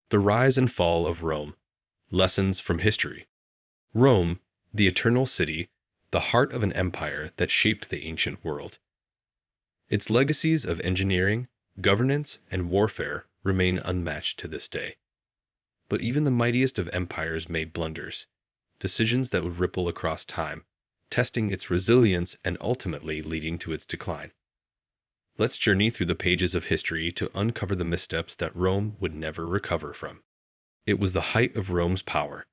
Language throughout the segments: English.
The Rise and Fall of Rome. Lessons from History. Rome, the eternal city, the heart of an empire that shaped the ancient world. Its legacies of engineering, governance, and warfare remain unmatched to this day. But even the mightiest of empires made blunders, decisions that would ripple across time, testing its resilience and ultimately leading to its decline. Let's journey through the pages of history to uncover the missteps that Rome would never recover from. It was the height of Rome's power.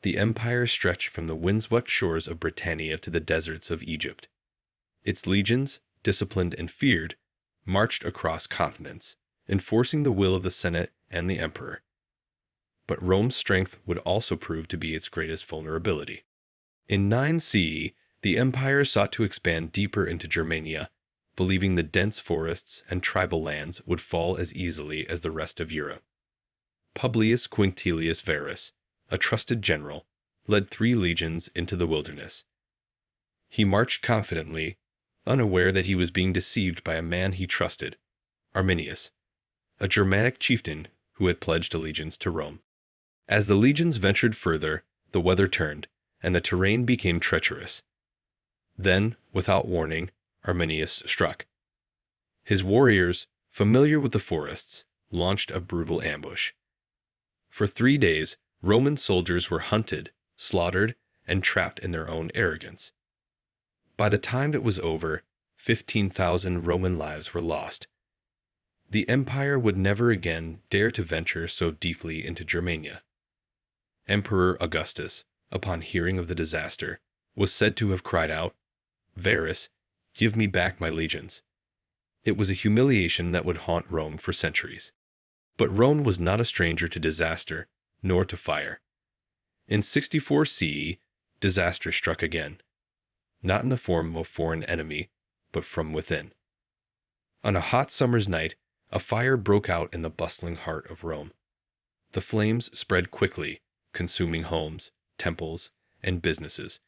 The empire stretched from the windswept shores of Britannia to the deserts of Egypt. Its legions, disciplined and feared, marched across continents, enforcing the will of the Senate and the emperor. But Rome's strength would also prove to be its greatest vulnerability. In 9 CE, the empire sought to expand deeper into Germania, believing the dense forests and tribal lands would fall as easily as the rest of Europe. Publius Quinctilius Varus, a trusted general, led 3 legions into the wilderness. He marched confidently, unaware that he was being deceived by a man he trusted, Arminius, a Germanic chieftain who had pledged allegiance to Rome. As the legions ventured further, the weather turned, and the terrain became treacherous. Then, without warning, Arminius struck. His warriors, familiar with the forests, launched a brutal ambush. For 3 days, Roman soldiers were hunted, slaughtered, and trapped in their own arrogance. By the time it was over, 15,000 Roman lives were lost. The empire would never again dare to venture so deeply into Germania. Emperor Augustus, upon hearing of the disaster, was said to have cried out, "Varus, give me back my legions." It was a humiliation that would haunt Rome for centuries. But Rome was not a stranger to disaster, nor to fire. In 64 CE, disaster struck again, not in the form of a foreign enemy, but from within. On a hot summer's night, a fire broke out in the bustling heart of Rome. The flames spread quickly, consuming homes, temples, and businesses,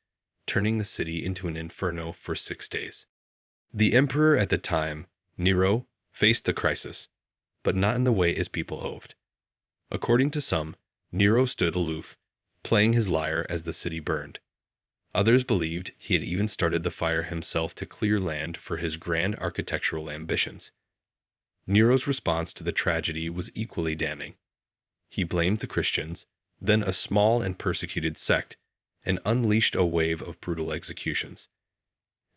turning the city into an inferno for 6 days. The emperor at the time, Nero, faced the crisis, but not in the way his people hoped. According to some, Nero stood aloof, playing his lyre as the city burned. Others believed he had even started the fire himself to clear land for his grand architectural ambitions. Nero's response to the tragedy was equally damning. He blamed the Christians, then a small and persecuted sect, and unleashed a wave of brutal executions.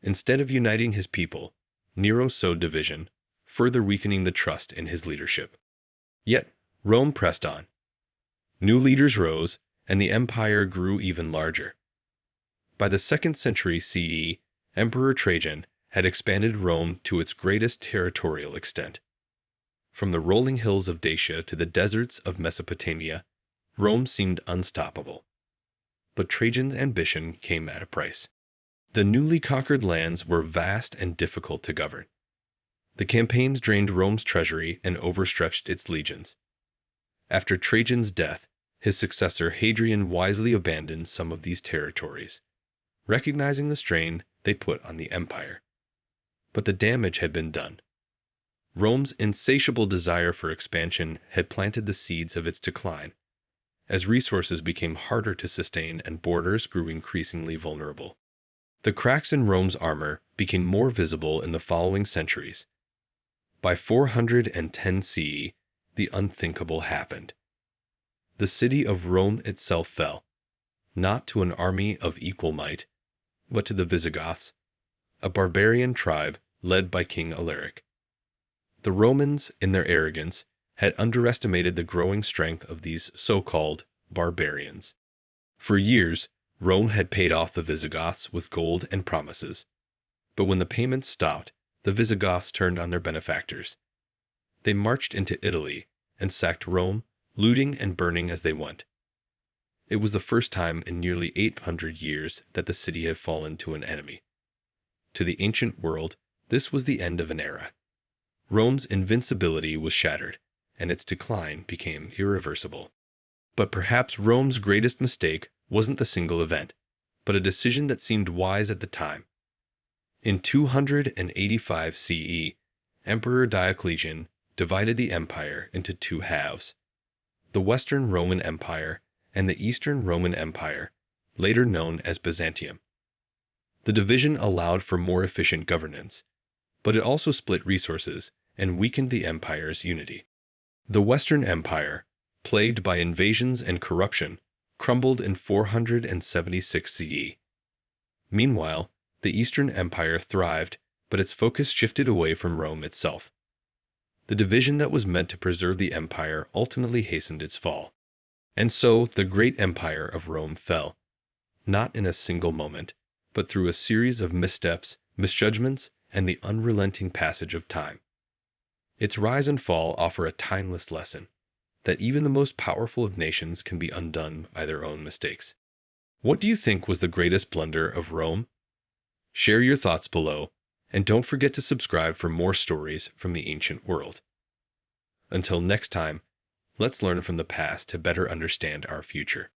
Instead of uniting his people, Nero sowed division, further weakening the trust in his leadership. Yet, Rome pressed on. New leaders rose, and the empire grew even larger. By the 2nd century CE, Emperor Trajan had expanded Rome to its greatest territorial extent. From the rolling hills of Dacia to the deserts of Mesopotamia, Rome seemed unstoppable. But Trajan's ambition came at a price. The newly conquered lands were vast and difficult to govern. The campaigns drained Rome's treasury and overstretched its legions. After Trajan's death, his successor Hadrian wisely abandoned some of these territories, recognizing the strain they put on the empire. But the damage had been done. Rome's insatiable desire for expansion had planted the seeds of its decline, as resources became harder to sustain and borders grew increasingly vulnerable. The cracks in Rome's armor became more visible in the following centuries. By 410 CE, the unthinkable happened. The city of Rome itself fell, not to an army of equal might, but to the Visigoths, a barbarian tribe led by King Alaric. The Romans, in their arrogance, had underestimated the growing strength of these so-called barbarians. For years, Rome had paid off the Visigoths with gold and promises. But when the payments stopped, the Visigoths turned on their benefactors. They marched into Italy and sacked Rome, looting and burning as they went. It was the first time in nearly 800 years that the city had fallen to an enemy. To the ancient world, this was the end of an era. Rome's invincibility was shattered, and its decline became irreversible. But perhaps Rome's greatest mistake wasn't the single event, but a decision that seemed wise at the time. In 285 CE, Emperor Diocletian divided the empire into 2 halves. the Western Roman Empire and the Eastern Roman Empire, later known as Byzantium. The division allowed for more efficient governance, but it also split resources and weakened the empire's unity. The Western Empire, plagued by invasions and corruption, crumbled in 476 CE. Meanwhile, the Eastern Empire thrived, but its focus shifted away from Rome itself. The division that was meant to preserve the empire ultimately hastened its fall. And so the great empire of Rome fell, not in a single moment, but through a series of missteps, misjudgments, and the unrelenting passage of time. Its rise and fall offer a timeless lesson that even the most powerful of nations can be undone by their own mistakes. What do you think was the greatest blunder of Rome? Share your thoughts below, and don't forget to subscribe for more stories from the ancient world. Until next time, let's learn from the past to better understand our future.